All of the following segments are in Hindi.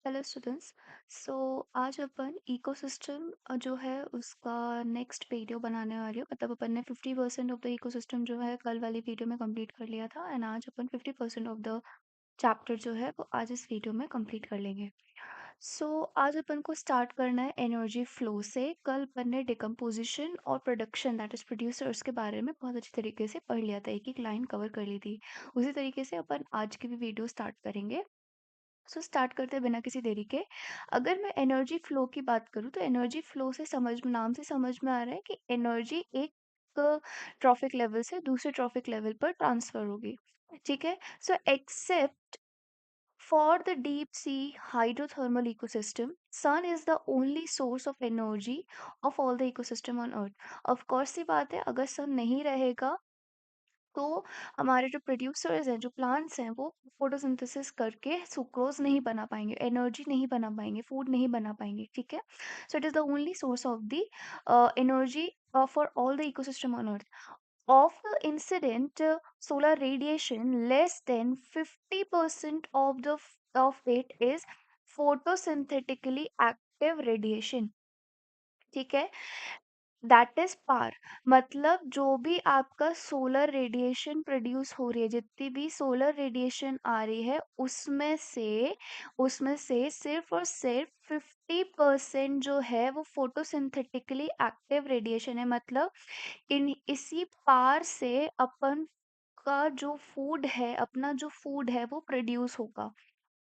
Hello students. सो आज अपन इकोसिस्टम जो है उसका नेक्स्ट वीडियो बनाने वाली हूँ। मतलब अपन ने 50% ऑफ द इकोसिस्टम जो है कल वाली वीडियो में कंप्लीट कर लिया था, एंड आज अपन 50% ऑफ द चैप्टर जो है वो आज इस वीडियो में कंप्लीट कर लेंगे। आज अपन को स्टार्ट करना है एनर्जी फ्लो से। कल अपन ने डिकम्पोजिशन और प्रोडक्शन दैट इज प्रोड्यूसर्स के बारे में बहुत अच्छी तरीके से पढ़ लिया था, एक एक लाइन कवर कर ली थी। उसी तरीके से अपन आज की भी वीडियो स्टार्ट करेंगे। स्टार्ट करते हैं बिना किसी देरी के। अगर मैं एनर्जी फ्लो की बात करूँ तो एनर्जी फ्लो से नाम से समझ में आ रहा है कि एनर्जी एक ट्रॉफिक लेवल से दूसरे ट्रॉफिक लेवल पर ट्रांसफर होगी। ठीक है। Except for the deep sea hydrothermal ecosystem, sun is the only source of energy of all the ecosystem on earth. Of course सी बात है, अगर सन नहीं रहेगा तो हमारे जो प्रोड्यूसर्स हैं, जो प्लांट्स हैं, वो फोटोसिंथेसिस करके सुक्रोज नहीं बना पाएंगे, एनर्जी नहीं बना पाएंगे, फूड नहीं बना पाएंगे। ठीक है। It is the only source of the energy for all the ecosystem on earth. Of the incident solar radiation, less than 50% of it is photosynthetically active radiation. ठीक है। दैट इज पार। मतलब जो भी आपका सोलर रेडिएशन प्रोड्यूस हो रही है, जितनी भी सोलर रेडिएशन आ रही है, उसमें से सिर्फ और सिर्फ 50% जो है वो फोटोसिंथेटिकली एक्टिव रेडिएशन है। मतलब इन इसी पार से अपन का जो फूड है, अपना जो फूड है वो प्रोड्यूस होगा।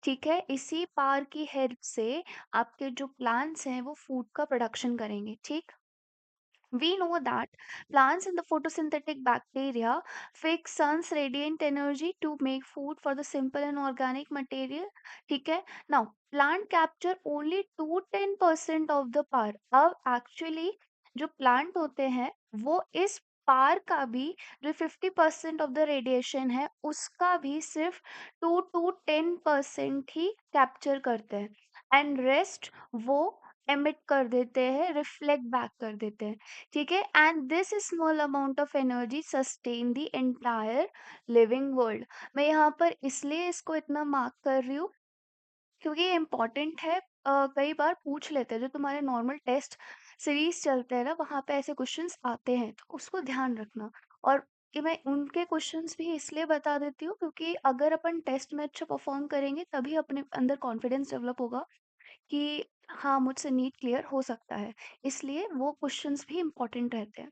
ठीक है। इसी पार की हेल्प से आपके जो प्लांट्स हैं वो फूड का प्रोडक्शन करेंगे। ठीक। We know that plants in the photosynthetic bacteria fix sun's radiant energy to make food for the simple and organic material. ठीक है। Now plant capture only 2-10% of the power. अब actually जो plant होते हैं वो इस पार का भी, जो 50% ऑफ द रेडिएशन है उसका भी सिर्फ 2 to 10% ही कैप्चर करते हैं, एंड रेस्ट वो एमिट कर देते हैं, रिफ्लेक्ट बैक कर देते हैं। ठीक है। And this small amount of energy sustain the entire living world. मैं यहाँ पर इसलिए इसको इतना मार्क कर रही हूँ क्योंकि ये इम्पोर्टेंट है। कई बार पूछ लेते हैं, जो तुम्हारे नॉर्मल टेस्ट सीरीज चलते हैं ना, वहाँ पे ऐसे क्वेश्चंस आते हैं, तो उसको ध्यान रखना। और कि मैं उनके क्वेश्चंस भी इसलिए बता देती हूँ क्योंकि अगर अपन टेस्ट में अच्छा परफॉर्म करेंगे तभी अपने अंदर कॉन्फिडेंस डेवलप होगा कि हाँ, मुझसे नीट क्लियर हो सकता है। इसलिए वो क्वेश्चंस भी इम्पोर्टेंट रहते हैं।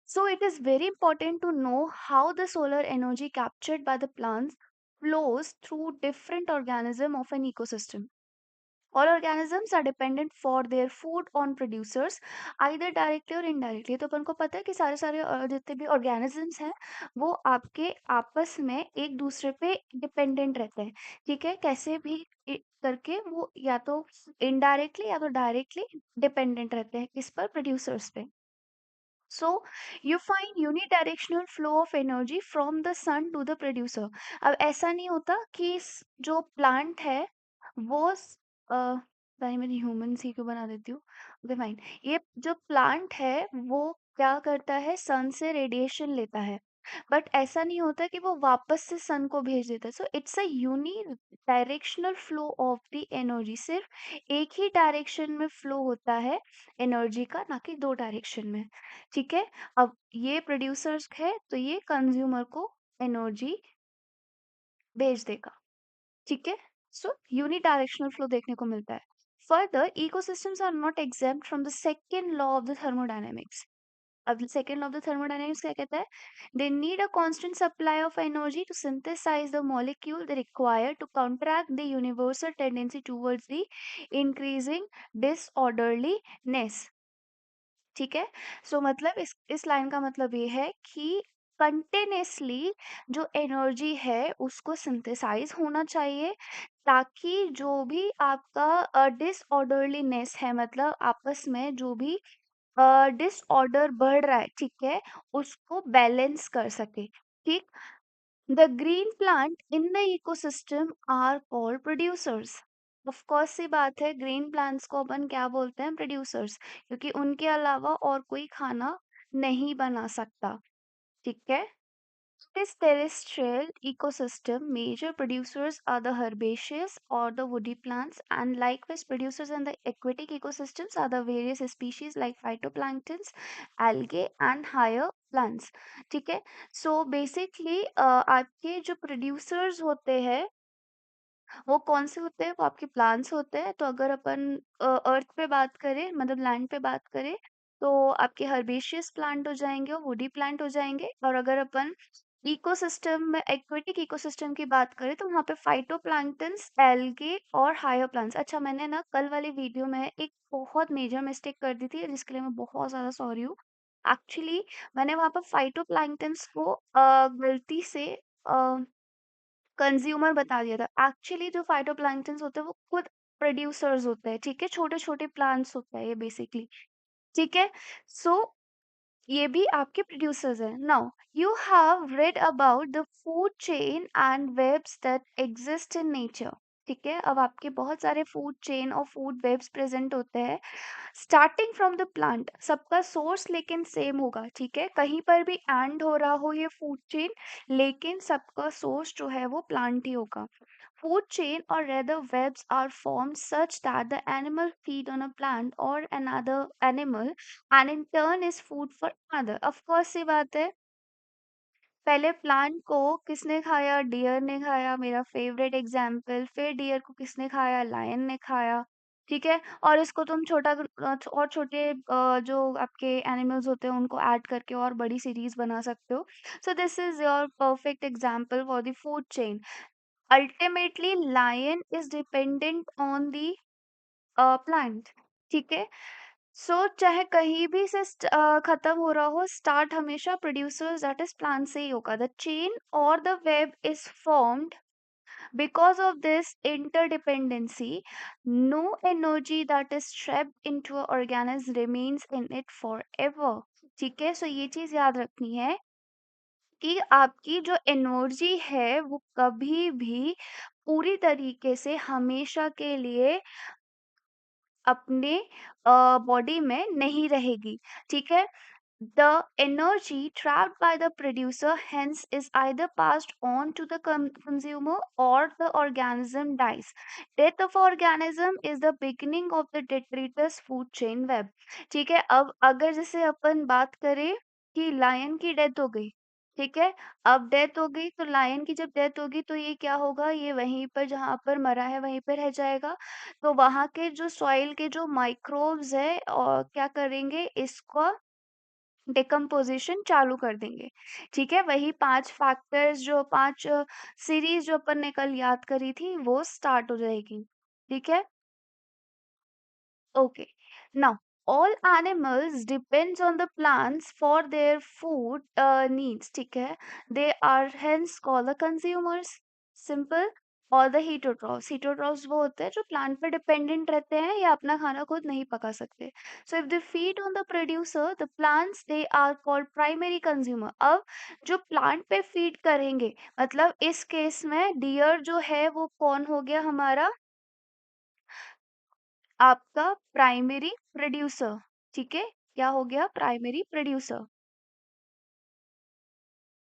So it is very important to know how the solar energy captured by the plants flows through different organisms of an ecosystem. All organisms are dependent for their food on producers, either directly or indirectly. तो अपन को पता है कि सारे सारे जितने भी organisms हैं वो आपके आपस में एक दूसरे पे डिपेंडेंट रहते हैं। ठीक है। कैसे भी करके वो या तो इनडायरेक्टली या तो डायरेक्टली डिपेंडेंट रहते हैं किस पर, प्रोड्यूसर्स पे। So you find unidirectional flow of energy from the sun to the producer. अब ऐसा नहीं होता कि जो प्लांट है वो पता नहीं, मैंने ह्यूमन सी क्यों बना देती हूँ। Okay fine. ये जो प्लांट है वो क्या करता है, सन से रेडिएशन लेता है, बट ऐसा नहीं होता कि वो वापस से सन को भेज देता है। So it's a unidirectional flow of the energy. सिर्फ एक ही डायरेक्शन में फ्लो होता है एनर्जी का, ना कि दो डायरेक्शन में। ठीक है। अब ये प्रोड्यूसर्स है तो ये कंज्यूमर को एनर्जी भेज देगा। ठीक है। यूनिडायरेक्शनल फ्लो देखने को मिलता है। Further, ecosystems are not exempt from the second law of the thermodynamics. अब second law of the thermodynamics क्या कहता है? They need a constant supply of energy to synthesize the molecule they require to counteract the universal tendency towards the increasing disorderliness. ठीक है। मतलब इस लाइन का मतलब ये है कि कंटिन्यूसली जो एनर्जी है उसको सिंथेसाइज होना चाहिए, ताकि जो भी आपका डिसऑर्डरलीनेस है, मतलब आपस में जो भी डिसऑर्डर बढ़ रहा है, ठीक है, उसको बैलेंस कर सके। ठीक। The green plant in the ecosystem are called producers. Of course सी बात है, ग्रीन प्लांट्स को अपन क्या बोलते हैं? प्रोड्यूसर्स, क्योंकि उनके अलावा और कोई खाना नहीं बना सकता। ठीक है। this terrestrial ecosystem, major producers are the herbaceous or the woody plants, and likewise producers in the aquatic ecosystems are the various species like phytoplanktons, algae and higher plants. ठीक है, so basically आपके जो producers होते हैं वो कौन से होते हैं? वो आपके प्लांट्स होते हैं। तो अगर अपन अर्थ पे बात करें, मतलब लैंड पे बात करें, तो आपके हर्बेशियस प्लांट हो जाएंगे और वुडी प्लांट हो जाएंगे। और अगर अपन इकोसिस्टम में एक्वेटिक इकोसिस्टम की बात करें तो वहाँ पे फाइटोप्लैंक्टन्स, एल्गे और हायर प्लांट्स। अच्छा, मैंने ना कल वाली वीडियो में एक बहुत मेजर मिस्टेक कर दी थी, जिसके लिए मैं बहुत ज्यादा सॉरी हूँ। एक्चुअली मैंने वहाँ पर फाइटोप्लैंक्टन्स को गलती से कंज्यूमर बता दिया था। एक्चुअली जो फाइटोप्लैंक्टन्स होते हैं वो खुद प्रोड्यूसर्स होते हैं, ठीक है? छोटे-छोटे प्लांट्स होते हैं ये बेसिकली, ठीक है? सो ये भी आपके प्रोड्यूसर्स हैं। Now you have read about the food chain and webs that exist in nature, ठीक है? अब आपके बहुत सारे फूड चेन और फूड वेब्स प्रेजेंट होते हैं स्टार्टिंग फ्रॉम द प्लांट। सबका सोर्स लेकिन सेम होगा, ठीक है? कहीं पर भी एंड हो रहा हो ये फूड चेन, लेकिन सबका सोर्स जो है वो प्लांट ही होगा। Food chain or rather webs are formed such that the animal feed on a plant or another animal and in turn is food for another. Of course सी बात है, पहले प्लांट को किसने खाया? डियर ने खाया, मेरा फेवरेट एग्जाम्पल। फिर डियर को किसने खाया? लायन ने खाया, ठीक है? और इसको तुम और छोटे जो आपके एनिमल्स होते हैं उनको ऐड करके और बड़ी सीरीज बना सकते हो। So this is your perfect example for the food chain. Ultimately lion is dependent on the plant, ठीक है? सो चाहे कहीं भी से खत्म हो रहा हो, स्टार्ट हमेशा प्रोड्यूसर्स दैट इज प्लांट से ही होगा। द चेन और the web is formed because of this interdependency. No energy that is trapped into an organism remains in it forever, ठीक है? सो ये चीज याद रखनी है कि आपकी जो एनर्जी है वो कभी भी पूरी तरीके से हमेशा के लिए अपने बॉडी में नहीं रहेगी, ठीक है? The energy trapped by the producer hence is either passed on to the consumer or the organism dies. Death of organism is the beginning of the detritus food chain web. ठीक है, अब अगर जैसे अपन बात करें कि लायन की डेथ हो गई, ठीक है? अब डेथ हो गई तो लायन की जब डेथ होगी तो ये क्या होगा? ये वहीं पर जहां पर मरा है वहीं पर रह जाएगा। तो वहां के जो सॉइल के जो माइक्रोब्स है और क्या करेंगे, इसको डिकम्पोजिशन चालू कर देंगे, ठीक है? वही 5 फैक्टर्स जो 5 सीरीज जो अपन ने कल याद करी थी वो स्टार्ट हो जाएगी, ठीक है? Okay. Now, all animals depends on the plants for their food needs. ठीक है? They are hence called the consumers. Simple. और the heterotrophs. Heterotrophs वो होते हैं जो प्लांट पे डिपेंडेंट रहते हैं या अपना खाना खुद नहीं पका सकते. So if they feed on the producer, the plants they are called primary consumer. अब जो प्लांट पे फीड करेंगे, मतलब इस केस में डियर जो है वो कौन हो गया हमारा? आपका प्राइमरी प्रोड्यूसर, ठीक है? क्या हो गया? Primary producer.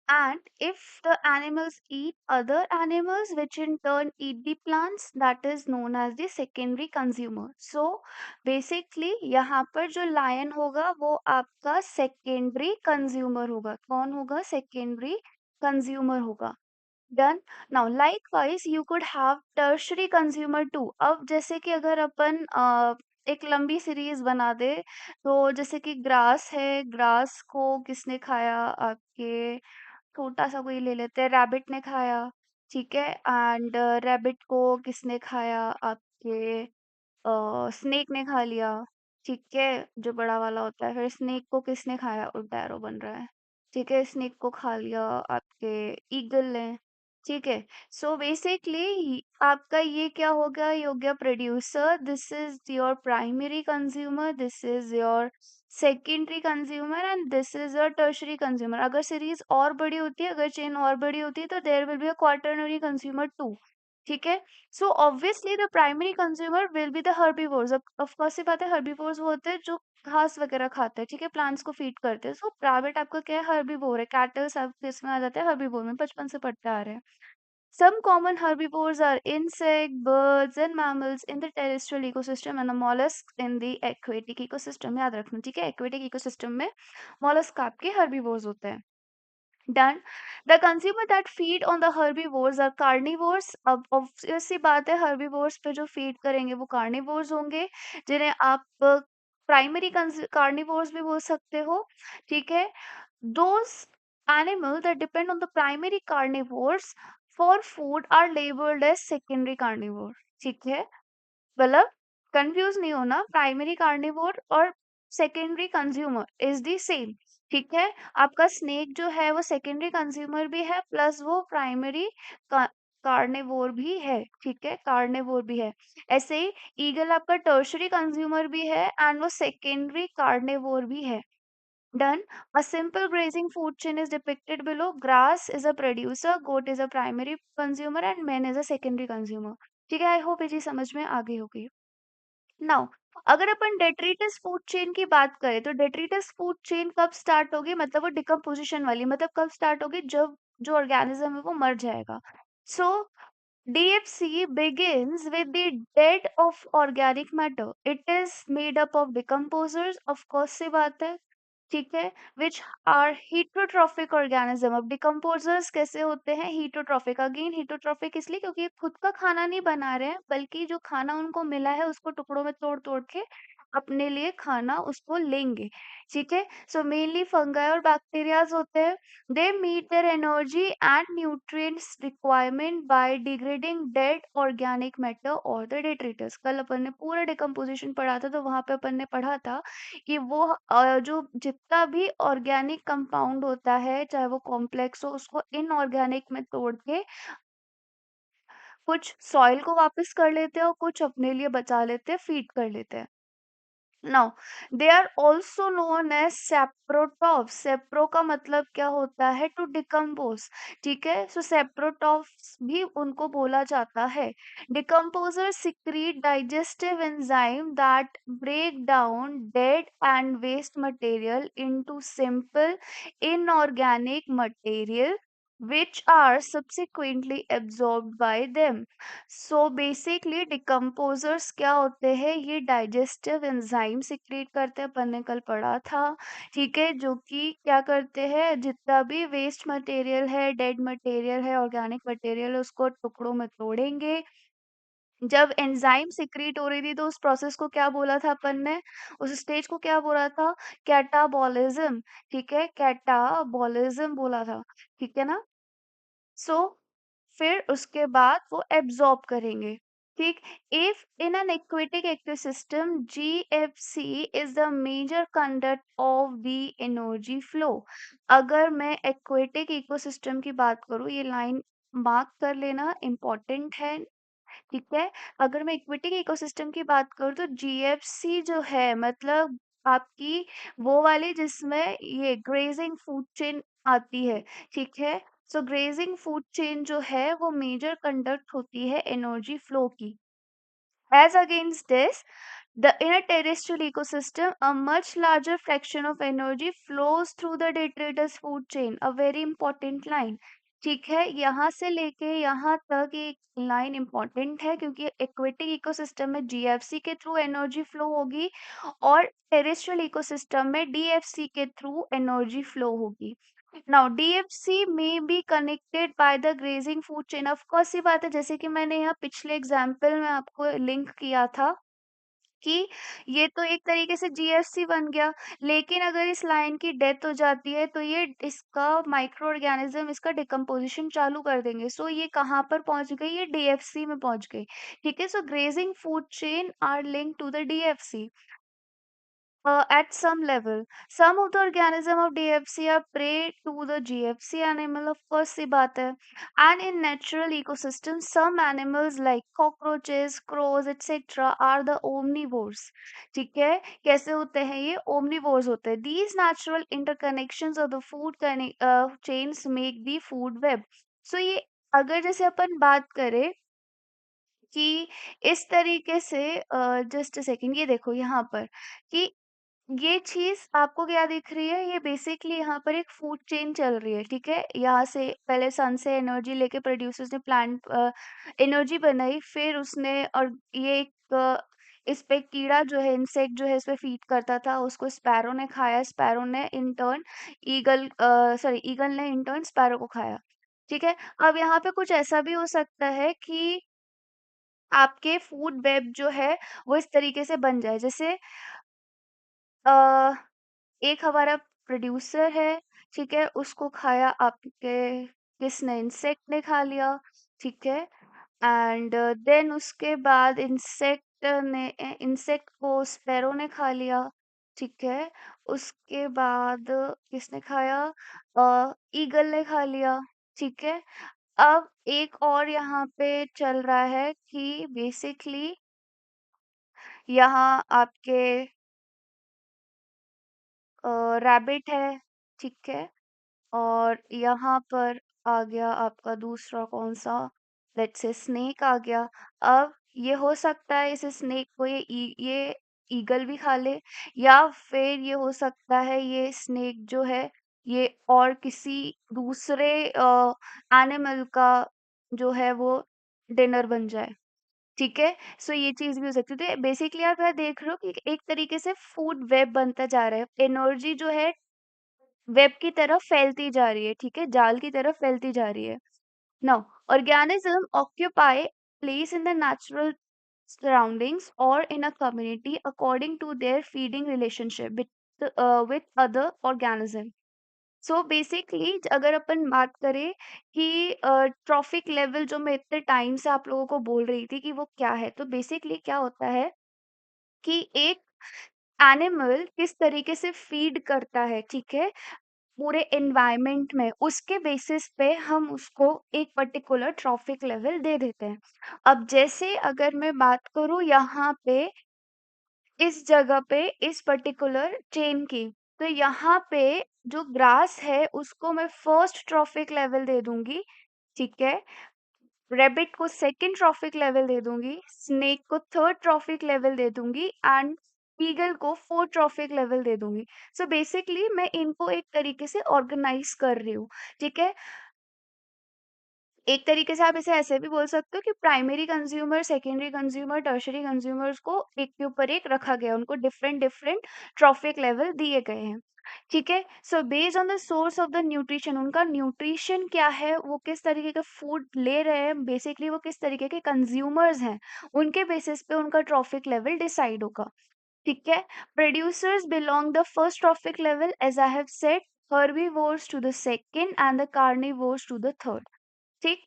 And if the animals eat other animals, which in turn eat the plants, that is known as the secondary consumer. So basically यहाँ पर जो lion होगा वो आपका secondary consumer होगा। कौन होगा? Secondary consumer होगा। Done. Now likewise you could have tertiary consumer too. अब जैसे कि अगर अपन एक लंबी सीरीज बना दे, तो जैसे कि ग्रास है, ग्रास को किसने खाया? आपके छोटा सा कोई ले लेते हैं, रैबिट ने खाया, ठीक है? एंड रैबिट को किसने खाया? आपके स्नेक ने खा लिया, ठीक है? जो बड़ा वाला होता है। फिर स्नेक को किसने खाया? उल्टा एरो बन रहा है, ठीक है? स्नेक को खा लिया आपके ईगल ने, ठीक है? सो बेसिकली आपका ये क्या होगा? ये हो गया producer, this is your primary consumer, this is your secondary consumer and this is your tertiary consumer. अगर सीरीज और बड़ी होती है, अगर चेन और बड़ी होती है तो there will be a quaternary consumer too, ठीक है। So obviously the primary consumer will be the herbivores. Of course ये बात है, हर्बीवोर्स वो होते हैं जो घास वगैरह खाते हैं, ठीक है, प्लांट्स को फीड करते हैं। सो प्राइवेट आपका क्या है, हर्बीवोर है। कैटल सब किसमें आ जाते हैं, हर्बीवोर में, बचपन से पढ़ते आ रहे हैं। Some common herbivores are insect, birds, and mammals in the terrestrial ecosystem and the mollusks in the aquatic ecosystem. याद रखना, ठीक है, aquatic ecosystem में mollusk आपके herbivores होते हैं। Done. The consumer that feed on the herbivores are carnivores. अब obvious सी बात है, herbivores पे जो feed करेंगे वो carnivores होंगे, जिन्हें आप प्राइमरी carnivores भी बोल सकते हो, ठीक है। Those animals that depend on the primary carnivores for food are labeled as secondary carnivore, ठीक है। मतलब कंफ्यूज नहीं होना, प्राइमरी कार्निवोर और secondary consumer is the same, ठीक है। आपका स्नेक जो है वो सेकेंडरी कंज्यूमर भी है, प्लस वो प्राइमरी कार्निवोर भी है, ठीक है, कार्निवोर भी है। ऐसे ही ईगल आपका टर्शरी कंज्यूमर भी है एंड वो सेकेंडरी कार्निवोर भी है। Done. A simple grazing food chain is depicted below. Grass is a producer, goat is a primary consumer, and man is a secondary consumer. ठीक है, आई होप ये चीज समझ में आ गई होगी। नाउ अगर अपन डेट्रिटस फूड चेन की बात करें तो डेट्रिटस फूड चेन कब स्टार्ट होगी, मतलब वो डिकम्पोजिशन वाली, मतलब कब स्टार्ट होगी, जब जो ऑर्गेनिज्म है वो मर जाएगा। सो DFC begins with the dead of organic matter. It is made up of decomposers, of course सी बात है, ठीक है, विच आर हीटोट्रॉफिक ऑर्गेनिज्म। अब डिकम्पोजर्स कैसे होते हैं, हीटोट्रॉफिक। अगेन हीटोट्रॉफिक इसलिए क्योंकि ये खुद का खाना नहीं बना रहे हैं, बल्कि जो खाना उनको मिला है उसको टुकड़ों में तोड़ तोड़ के अपने लिए खाना उसको लेंगे, ठीक है। सो मेनली फंगाई और बैक्टीरियाज होते हैं। They meet their energy and nutrients requirement by degrading dead organic matter और द डेट्रिटस। कल अपन ने पूरा डिकम्पोजिशन पढ़ा था, तो वहां पे अपन ने पढ़ा था कि वो जो जितना भी ऑर्गेनिक कंपाउंड होता है, चाहे वो कॉम्प्लेक्स हो, उसको इनऑर्गेनिक में तोड़ के कुछ सॉइल को वापस कर लेते हैं और कुछ अपने लिए बचा लेते हैं, फीड कर लेते हैं। Now they are also known as saprotrophs. Sapro का मतलब क्या होता है, टू डिकम्पोज, ठीक है। सो सेप्रोटॉप्स भी उनको बोला जाता है। Decomposer secrete digestive enzyme that break down dead and waste material into simple inorganic material which are subsequently absorbed by them. So basically decomposers क्या होते हैं, ये डाइजेस्टिव एंजाइम सिक्रीट करते हैं, अपन ने कल पढ़ा था, ठीक है, जो कि क्या करते हैं, जितना भी वेस्ट मटेरियल है, डेड मटेरियल है, ऑर्गेनिक मटेरियल है, उसको टुकड़ों में तोड़ेंगे। जब एंजाइम सिक्रीट हो रही थी तो उस प्रोसेस को क्या बोला था अपन ने, उस स्टेज को क्या बोला था, कैटाबॉलिज्म, ठीक है, कैटाबॉलिज्म बोला था, ठीक है ना। सो फिर उसके बाद वो एब्जॉर्ब करेंगे, ठीक। If in an aquatic ecosystem GFC is the major conduct of the energy flow. अगर मैं एक्वेटिक इकोसिस्टम की बात करूँ, ये लाइन मार्क कर लेना, इम्पोर्टेंट है, ठीक है। अगर मैं इक्विटी इकोसिस्टम की बात करूँ तो GFC जो है, मतलब आपकी वो वाली जिसमें ये ग्रेजिंग फूड चेन आती है, ठीक है। सो ग्रेजिंग फूड चेन जो है वो मेजर कंडक्ट होती है एनर्जी फ्लो की। As against this, in a terrestrial ecosystem, a much larger fraction of energy flows through the detritus food chain. A very important line. ठीक है, यहाँ से लेके यहाँ तक एक लाइन इंपॉर्टेंट है, क्योंकि एक्वेटिक इकोसिस्टम में GFC के थ्रू एनर्जी फ्लो होगी और टेरेस्ट्रियल इकोसिस्टम में DFC के थ्रू एनर्जी फ्लो होगी। नाउ DFC में be connected by the grazing food chain. Of course सी बात है, जैसे कि मैंने यहाँ पिछले एग्जाम्पल में आपको लिंक किया था कि ये तो एक तरीके से GFC बन गया, लेकिन अगर इस लाइन की डेथ हो जाती है तो ये इसका माइक्रो ऑर्गेनिज्म इसका डिकम्पोजिशन चालू कर देंगे। सो ये कहाँ पर पहुंच गई, ये DFC में पहुंच गई, ठीक है। So grazing food chain are link to the DFC. At some level, some of the organism of DFC are prey to the GFC animal, of course सी बात है। And in natural ecosystems, some animals like cockroaches, crows, etc. are the omnivores. ठीक है, कैसे होते हैं ये, omnivores होते हैं। These natural interconnections of the food chains make the food web. So ये अगर जैसे अपन बात करें कि इस तरीके से जस्ट अ सेकंड, ये देखो यहाँ पर कि ये चीज़ आपको क्या दिख रही है? ये बेसिकली यहाँ पर एक फूड चेन चल रही है, ठीक है? यहाँ से पहले सन से एनर्जी लेके प्रोड्यूसर्स ने प्लांट एनर्जी बनाई, फिर उसने और ये एक इस पे कीड़ा जो है, इंसेक्ट जो है इस पे फीड करता था, उसको स्पैरो ने खाया, स्पैरो ने इन टर्न ईगल ने इन टर्न स्पैरो को खाया, ठीक है? अब यहाँ पे कुछ ऐसा भी हो सकता है कि आपके फूड वेब जो है वो इस तरीके से बन जाए, जैसे अ एक हमारा प्रोड्यूसर है, ठीक है? उसको खाया आपके किसने? इंसेक्ट ने खा लिया, ठीक है? एंड देन उसके बाद इंसेक्ट को स्पैरो ने खा लिया, ठीक है? उसके बाद किसने खाया? ईगल ने खा लिया, ठीक है? अब एक और यहाँ पे चल रहा है कि बेसिकली यहाँ आपके रैबिट है, ठीक है? और यहाँ पर आ गया आपका दूसरा कौन-सा? लेट्स से स्नेक आ गया। अब ये हो सकता है इस स्नेक को ये ईगल भी खा ले, या फिर ये हो सकता है ये स्नेक जो है ये और किसी दूसरे एनिमल का जो है वो डिनर बन जाए, ठीक है? सो ये चीज़ भी हो सकती है। तो बेसिकली आप यहाँ देख रहे हो कि एक तरीके से फूड वेब बनता जा रहा है। एनर्जी जो है वेब की तरफ फैलती जा रही है, ठीक है? जाल की तरफ फैलती जा रही है। Now, organisms occupy place in the natural surroundings or in a community according to their feeding relationship with other organism. So basically अगर अपन बात करें कि ट्रॉफिक लेवल जो मैं इतने टाइम से आप लोगों को बोल रही थी कि वो क्या है, तो बेसिकली क्या होता है कि एक एनिमल किस तरीके से फीड करता है, ठीक है? पूरे एनवायरनमेंट में, उसके बेसिस पे हम उसको एक पर्टिकुलर ट्रॉफिक लेवल दे देते हैं। अब जैसे अगर मैं बात करूँ यहाँ पे इस जगह पे इस पर्टिकुलर चेन की, तो यहाँ पे जो ग्रास है उसको मैं फर्स्ट ट्रॉफिक लेवल दे दूंगी, ठीक है? रैबिट को सेकंड ट्रॉफिक लेवल दे दूंगी, स्नेक को थर्ड ट्रॉफिक लेवल दे दूंगी एंड ईगल को फोर्थ ट्रॉफिक लेवल दे दूंगी। सो बेसिकली मैं इनको एक तरीके से ऑर्गेनाइज कर रही हूँ, ठीक है? एक तरीके से आप इसे ऐसे भी बोल सकते हो कि primary consumer, secondary consumer, tertiary consumers को एक के ऊपर एक रखा गया, उनको डिफरेंट डिफरेंट ट्रॉफिक लेवल दिए गए हैं, ठीक है? So based on the source of the nutrition, उनका न्यूट्रिशन क्या है, वो किस तरीके का फूड ले रहे हैं, बेसिकली वो किस तरीके के कंज्यूमर्स हैं, उनके बेसिस पे उनका ट्रॉफिक लेवल डिसाइड होगा, ठीक है? Producers belong the first trophic level as I have said, herbivores to the second and the carnivores to the third, ठीक?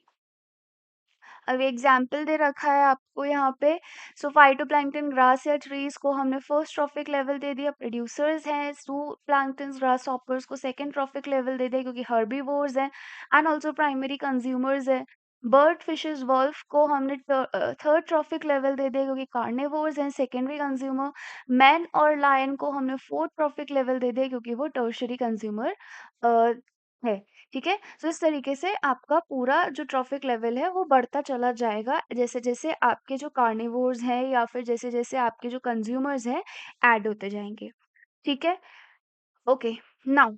अब एग्जाम्पल दे रखा है आपको यहाँ पे। सो फाइटोप्लैंक्टन ग्रास या ट्रीज को हमने फर्स्ट ट्रॉफिक लेवल दे दिया, प्रोड्यूसर्स हैं जू प्लैंक्टन ग्रास हॉपर्स को सेकंड ट्रॉफिक लेवल दे दिया क्योंकि हर्बीवोर्स हैं एंड ऑल्सो प्राइमरी कंज्यूमर्स हैं। बर्ड फिशेस वॉल्फ को हमने थर्ड ट्रॉफिक लेवल दे दिया क्योंकि कार्निवोर्स हैं, सेकेंडरी कंज्यूमर। मैन और लायन को हमने फोर्थ ट्रॉफिक लेवल दे दिया क्योंकि वो टर्शरी कंज्यूमर है, ठीक है? तो इस तरीके से आपका पूरा जो ट्रॉफिक लेवल है वो बढ़ता चला जाएगा जैसे-जैसे आपके जो कार्निवोर्स हैं या फिर जैसे-जैसे आपके जो कंज्यूमर्स हैं ऐड होते जाएँगे, ठीक है? Okay, now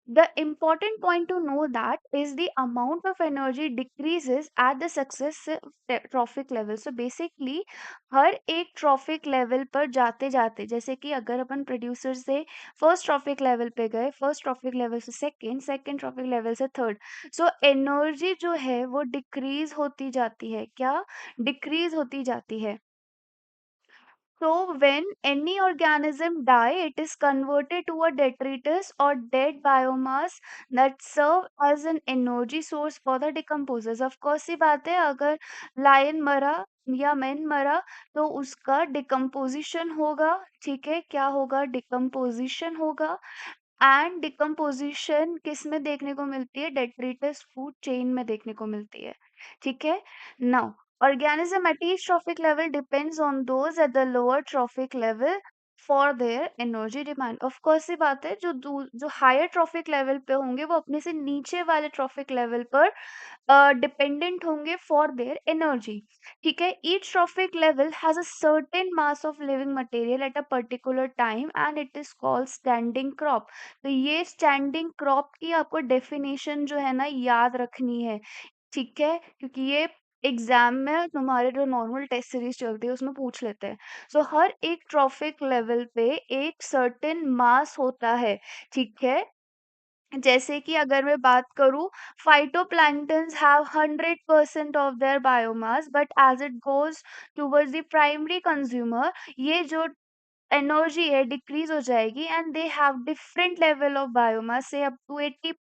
the important point to know that is the amount of energy decreases at the successive trophic level. So basically हर एक ट्रॉफिक लेवल पर जाते जाते, जैसे कि अगर अपन प्रोड्यूसर से फर्स्ट ट्रॉफिक लेवल पे गए, फर्स्ट ट्रॉफिक लेवल से सेकंड, सेकंड ट्रॉफिक लेवल से थर्ड, सो एनर्जी जो है वो डिक्रीज होती जाती है, क्या डिक्रीज होती जाती है। So when any organism die, it is converted to a detritus or dead biomass that serve as an energy source for the decomposers. Of course सी बात है, अगर lion मरा या मैन मरा तो उसका डिकम्पोजिशन होगा, ठीक है? क्या होगा? डिकम्पोजिशन होगा। एंड डिकम्पोजिशन किस में देखने को मिलती है? डेट्रिटस फूड चेन में देखने को मिलती है, ठीक है? Now organism at each trophic level depends on those at the lower trophic level. For their energy demand. Of course सी बात है, जो हायर ट्रॉफिक लेवल पे होंगे वो अपने से नीचे वाले ट्रॉफिक लेवल पर डिपेंडेंट होंगे फॉर देयर एनर्जी। ठीक है, each trophic level has a certain mass of living material at a particular time and it is called standing crop. तो ये स्टैंडिंग क्रॉप की आपको डेफिनेशन जो है ना याद रखनी है। ठीक है, क्योंकि ये एग्जाम में तुम्हारे जो नॉर्मल टेस्ट सीरीज चलती है उसमें पूछ लेते हैं। सो हर एक ट्रॉफिक लेवल पे एक सर्टेन मास होता है। ठीक है, जैसे कि अगर मैं बात करूं, phytoplanktons have 100% of their biomass, but as it goes towards the primary consumer, ये जो एनर्जी है डिक्रीज हो जाएगी and they have different level of biomass से अप टू 80।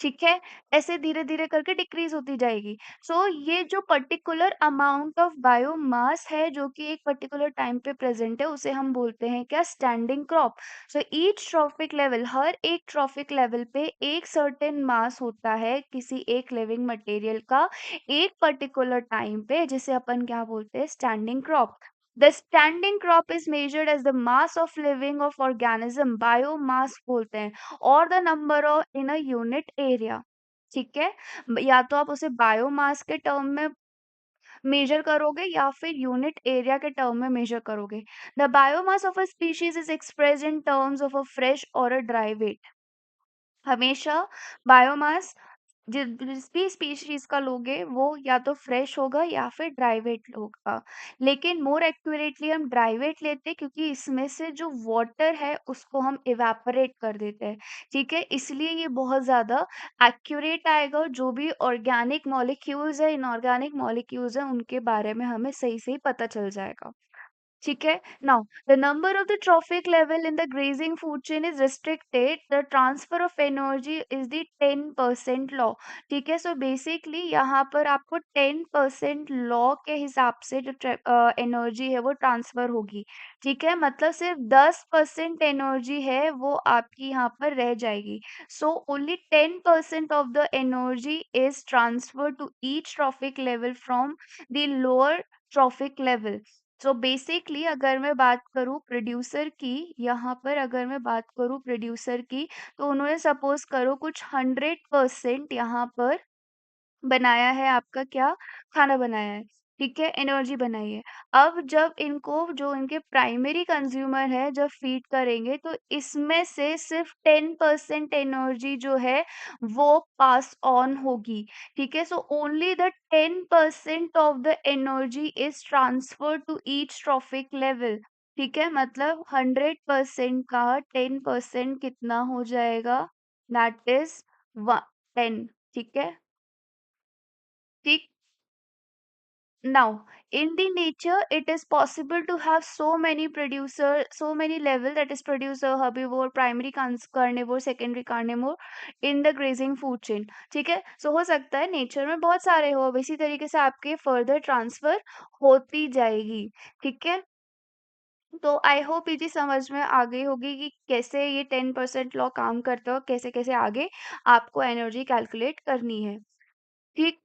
ठीक है, ऐसे धीरे धीरे करके डिक्रीज होती जाएगी। सो ये जो पर्टिकुलर अमाउंट ऑफ बायोमास है जो कि एक पर्टिकुलर टाइम पे प्रेजेंट है उसे हम बोलते हैं क्या, standing crop. So each trophic level, हर एक ट्रॉफिक लेवल पे एक सर्टेन मास होता है किसी एक लिविंग मटेरियल का एक पर्टिकुलर टाइम पे, जिसे अपन क्या बोलते हैं, standing crop. The standing crop is measured as the mass of living of organism, biomass बोलते हैं, और the number of in a unit area। ठीक है, या तो आप उसे बायोमास के टर्म में मेजर करोगे या फिर यूनिट एरिया के टर्म में मेजर करोगे। The biomass of a species is express in terms of a fresh और अ ड्राई वेट। हमेशा बायोमास जिस भी स्पीशीज का लोगे वो या तो फ्रेश होगा या फिर ड्राई वेट होगा, लेकिन मोर एक्यूरेटली हम ड्राई वेट लेते हैं क्योंकि इसमें से जो वाटर है उसको हम इवेपोरेट कर देते हैं। ठीक है, इसलिए ये बहुत ज़्यादा एक्यूरेट आएगा और जो भी ऑर्गेनिक मॉलिक्यूल्स है, इनऑर्गेनिक मॉलिक्यूल्स है, उनके बारे में हमें सही सही पता चल जाएगा। ठीक है, now the number of the traffic level in the grazing food chain is restricted, the transfer of energy is the 10% law. ठीक है, सो बेसिकली यहाँ पर आपको 10% लॉ के हिसाब से जो एनर्जी है वो ट्रांसफर होगी। ठीक है, मतलब सिर्फ 10% एनर्जी है वो आपकी यहाँ पर रह जाएगी। So only 10% of the energy is transfer to each trophic level from the lower trophic level. So basically अगर मैं बात करूँ प्रोड्यूसर की, यहाँ पर अगर मैं बात करूँ प्रोड्यूसर की, तो उन्होंने सपोज करो कुछ 100% यहाँ पर बनाया है, आपका क्या, खाना बनाया है। ठीक है, एनर्जी बनाई है। अब जब इनको, जो इनके प्राइमरी कंज्यूमर है, जब फीड करेंगे तो इसमें से सिर्फ 10% एनर्जी जो है वो पास ऑन होगी। ठीक है, so only the 10% of the energy is transfer to each trophic level. ठीक है, मतलब 100% का 10% कितना हो जाएगा, दैट इज 10। ठीक है, ठीक। Now, in the nature, it is possible to have so many producer, so many level, that is producer, herbivore, primary carnivore, secondary carnivore in the grazing food chain। ठीक है, सो हो सकता है नेचर में बहुत सारे हो, अब इसी तरीके से आपके फर्दर ट्रांसफर होती जाएगी। ठीक है, तो आई होप ये चीज समझ में आ गई होगी कि कैसे ये 10% लॉ काम करता है और कैसे कैसे आगे आपको एनर्जी कैलकुलेट करनी है। ठीक।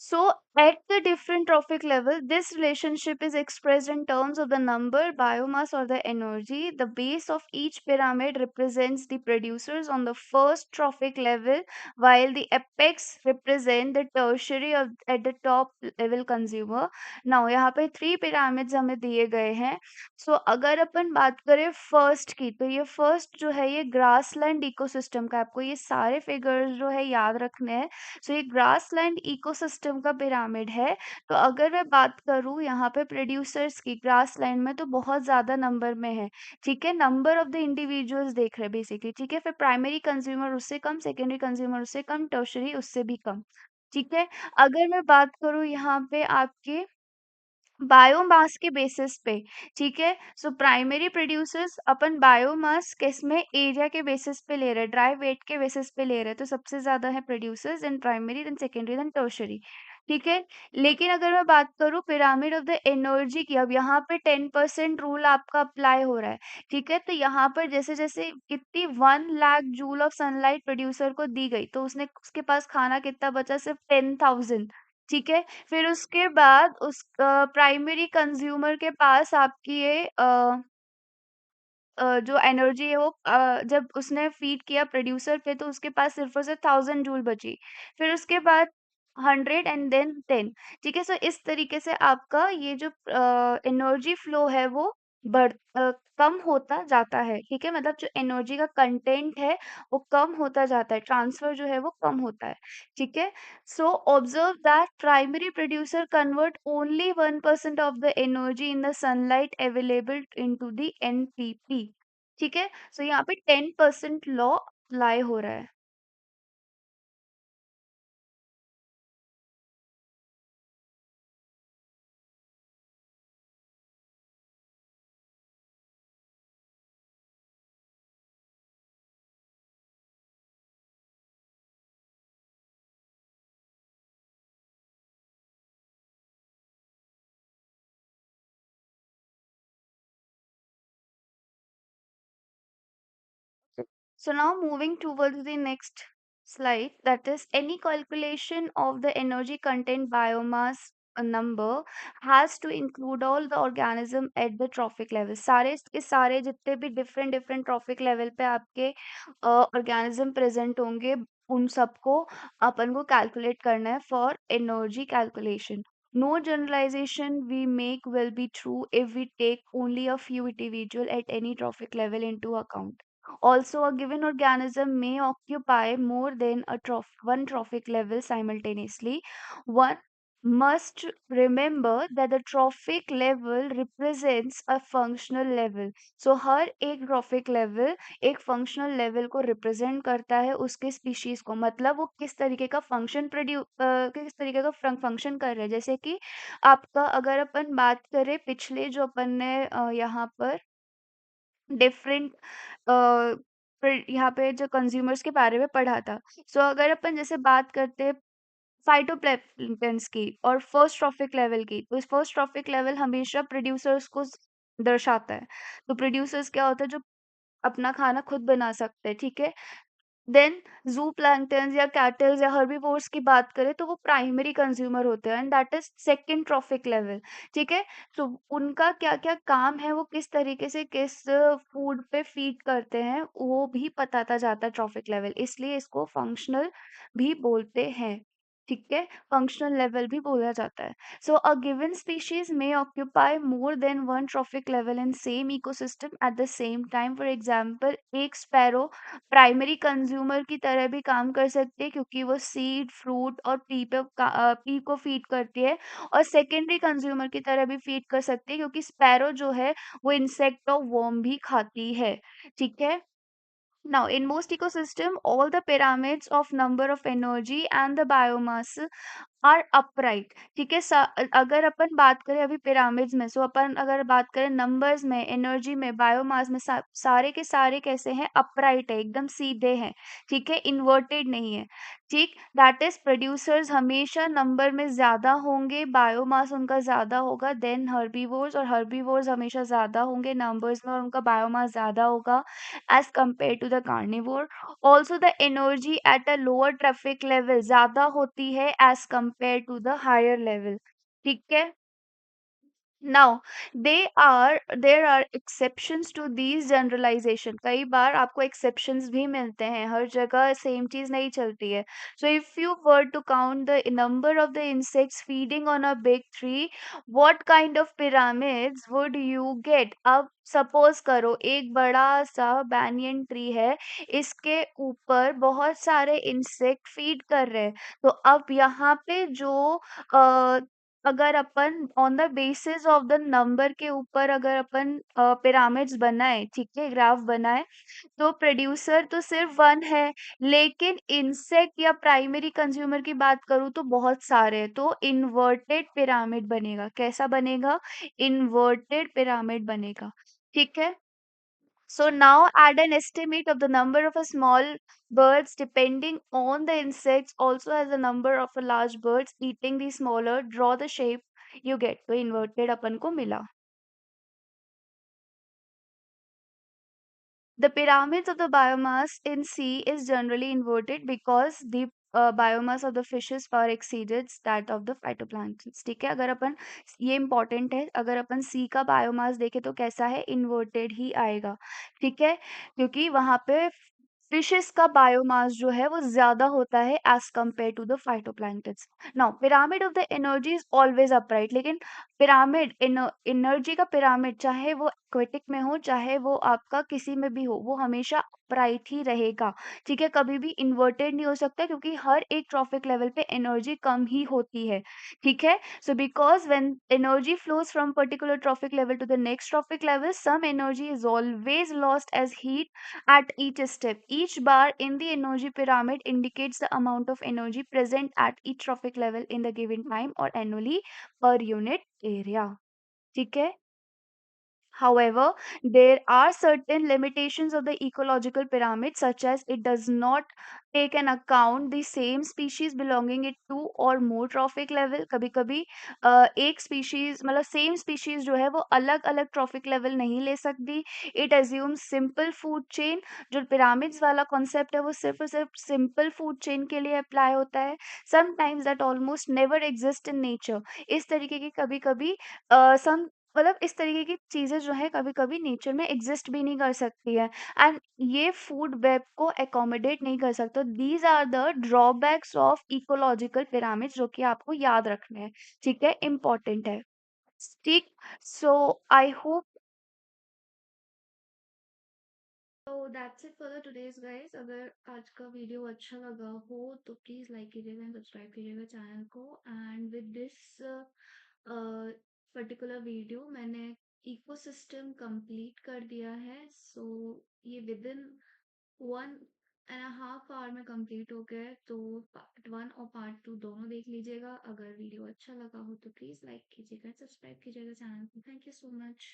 So, at the different trophic level, this relationship is expressed in terms of the number, biomass, or the energy. The base of each pyramid represents the producers on the first trophic level, while the apex represent the tertiary of at the top level consumer. Now, यहाँ पे 3 pyramids हमें दिए गए हैं। सो अगर अपन बात करें फर्स्ट की, तो ये फर्स्ट जो है ये ग्रासलैंड इकोसिस्टम का, आपको ये सारे फिगर्स जो है याद रखने हैं। सो ये ग्रासलैंड इकोसिस्टम का पिरामिड है। तो अगर मैं बात करूँ यहाँ पे प्रोड्यूसर्स की, ग्रासलैंड में तो बहुत ज़्यादा नंबर में है। ठीक है, नंबर ऑफ द इंडिविजुअल्स देख रहे हैं बेसिकली। ठीक है, फिर प्राइमरी कंज्यूमर उससे कम, सेकेंडरी कंज्यूमर उससे कम, टर्शरी उससे भी कम। ठीक है, अगर मैं बात करूँ यहाँ पे आपके बायोमास के बेसिस पे, ठीक है, सो प्राइमरी प्रोड्यूसर्स अपन बायोमास किस में, एरिया के बेसिस पे ले रहे हैं, ड्राई वेट के बेसिस पे ले रहे हैं, तो सबसे ज्यादा है producers, then primary, then secondary, then tertiary. ठीक है, लेकिन अगर मैं बात करूँ पिरामिड ऑफ द एनर्जी की, अब यहाँ पे 10% रूल आपका अप्लाई हो रहा है। ठीक है, तो यहाँ पर जैसे जैसे कितनी 1 lakh joule of sunlight producer को दी गई, तो उसने, उसके पास खाना कितना बचा, सिर्फ 10,000। ठीक है, फिर उसके बाद उस प्राइमरी कंज्यूमर के पास आपकी ये जो एनर्जी है वो जब उसने फीड किया प्रोड्यूसर पे तो उसके पास सिर्फ और सिर्फ 1000 जूल बची। फिर उसके बाद 100 एंड देन 10। ठीक है, सो इस तरीके से आपका ये जो एनर्जी फ्लो है वो बढ़ कम होता जाता है। ठीक है, मतलब जो एनर्जी का कंटेंट है वो कम होता जाता है, ट्रांसफर जो है वो कम होता है। ठीक है, so observe that primary producer convert only 1% of the energy in the sunlight available into the NPP। ठीक है, so यहाँ पे 10% लॉ अप्लाई हो रहा है। So now moving towards the next slide, that is any calculation of the energy content biomass number has to include all the organism at the trophic level। सारे के सारे जितने भी डिफरेंट डिफरेंट ट्रॉफिक लेवल पे आपके ऑर्गेनिज्म प्रेजेंट होंगे उन सबको अपन को कैलकुलेट करना है for energy calculation. No generalization we make will be true if we take only a few individual at any trophic level into account. Also, a given organism may occupy more than one trophic level simultaneously. One must remember that the trophic level represents a functional level. So, हर एक trophic level एक functional level को represent करता है उसके species को, मतलब वो किस तरीके का किस तरीके का फंक्शन कर रहे हैं। जैसे कि आपका अगर अपन बात करें पिछले जो अपन ने यहाँ पर डिफरेंट फिर यहाँ पे जो कंज्यूमर्स के बारे में पढ़ा था। सो अगर अपन जैसे बात करते हैं फाइटोप्लैंक्टन्स की और फर्स्ट ट्रॉफिक लेवल की, तो इस फर्स्ट ट्रॉफिक लेवल हमेशा प्रोड्यूसर्स को दर्शाता है। तो प्रोड्यूसर्स क्या होता है, जो अपना खाना खुद बना सकते हैं। ठीक है, देन जू प्लैंक्टन्स या कैटल्स या हर्बीवोर्स की बात करें तो वो प्राइमरी कंज्यूमर होते हैं and that is second trophic level. ठीक है, तो उनका क्या क्या काम है, वो किस तरीके से किस फूड पे फीड करते हैं वो भी बताता जाता है ट्रॉफिक लेवल, इसलिए इसको फंक्शनल भी बोलते हैं। ठीक है, फंक्शनल लेवल भी बोला जाता है। So a given species may occupy more than one trophic level in same ecosystem at the same time. For example एक स्पैरो प्राइमरी कंज्यूमर की तरह भी काम कर सकती है क्योंकि वो सीड फ्रूट और पी को फीड करती है, और सेकेंडरी कंज्यूमर की तरह भी फीड कर सकती है क्योंकि स्पैरो जो है वो इंसेक्ट और वर्म भी खाती है। ठीक है, now in most ecosystem all the pyramids of number of energy and the biomass are upright. ठीक है, अगर अपन बात करें अभी पिरामिड्स में, सो अपन अगर बात करें नंबर्स में, एनर्जी में, बायोमास में, सारे के सारे कैसे हैं, अपराइट है, एकदम सीधे हैं। ठीक है, इन्वर्टेड नहीं है। ठीक, दैट इज प्रोड्यूसर्स हमेशा नंबर में ज्यादा होंगे, बायोमास उनका ज्यादा होगा देन हर्बीवोर्स, और हर्बीवोर्स हमेशा ज्यादा होंगे नंबर्स में और उनका बायोमास ज्यादा होगा as compare to the carnivore. Also, the energy at a lower traffic level ज़्यादा होती है as compared to the higher level। ठीक है, now there are exceptions to these generalization। कई बार आपको exceptions भी मिलते हैं, हर जगह सेम चीज नहीं चलती है। So if you were to count the number of the insects feeding on a big tree, what kind of pyramids would you get? अब सपोज करो एक बड़ा सा banyan ट्री है, इसके ऊपर बहुत सारे इंसेक्ट फीड कर रहे हैं। तो अब यहाँ पे जो अगर अपन on the basis of the number के ऊपर अगर अपन पिरामिड्स बनाए, ठीक है, ग्राफ बनाए, तो प्रोड्यूसर तो सिर्फ वन है, लेकिन इंसेक्ट या प्राइमरी कंज्यूमर की बात करूँ तो बहुत सारे हैं, तो इन्वर्टेड पिरामिड बनेगा। कैसा बनेगा? इन्वर्टेड पिरामिड बनेगा। ठीक है, so now add an estimate of the number of a small birds depending on the insects also as the number of a large birds eating the smaller, draw the shape you get। तो inverted अपन को मिला। The pyramids of the biomass in sea is generally inverted because the biomass of the fishes far exceeds that of the phytoplanktons. ठीक है, अगर अपन, ये इंपॉर्टेंट है, अगर अपन सी का बायोमास देखें तो कैसा है, इन्वर्टेड ही आएगा। ठीक है, क्योंकि वहां पे फिशेस का बायोमास जो है वो ज्यादा होता है as compare to the phytoplanktons. Now pyramid of the energy is always upright, लेकिन पिरामिड, एनर्जी का पिरामिड, चाहे वो एक्वेटिक में हो चाहे वो आपका किसी में भी हो, वो हमेशा अपराइट ही रहेगा। ठीक है, कभी भी इन्वर्टेड नहीं हो सकता, क्योंकि हर एक ट्रॉफिक लेवल पे एनर्जी कम ही होती है। ठीक है, so because when energy flows from particular trophic level to the next trophic level, some energy is always lost as heat at each step. Each bar in the energy pyramid indicates the amount of energy present at each trophic level in the given time or annually per unit area. ठीक है, however, there are certain limitations of the ecological pyramid, such as it does not take an account the same species belonging it to or more trophic level. कभी कभी एक species, मतलब सेम species जो है वो अलग अलग trophic level नहीं ले सकती. It assumes simple food chain. जो pyramids वाला concept है वो सिर्फ और सिर्फ simple food chain के लिए apply होता है. Sometimes that almost never exist in nature. इस तरीके की कभी कभी some, मतलब इस तरीके की चीजें जो है कभी कभी नेचर में एग्जिस्ट भी नहीं कर सकती है, एंड ये फूड वेब को अकोमोडेट नहीं कर सकते. These are the drawbacks of ecological pyramid, जो कि आपको याद रखने हैं. ठीक है, इम्पोर्टेंट है. ठीक, सो आई होप, तो that's it for the today's guys. अगर आज का वीडियो अच्छा लगा हो तो प्लीज लाइक कीजिएगा एंड सब्सक्राइब कीजिएगा चैनल को. And with this particular video मैंने इकोसिस्टम कंप्लीट कर दिया है. सो ये विद इन 1.5 आवर में कंप्लीट हो गया है. तो पार्ट 1 और पार्ट 2 दोनों देख लीजिएगा. अगर वीडियो अच्छा लगा हो तो प्लीज लाइक कीजिएगा, सब्सक्राइब कीजिएगा चैनल को. Thank you so much.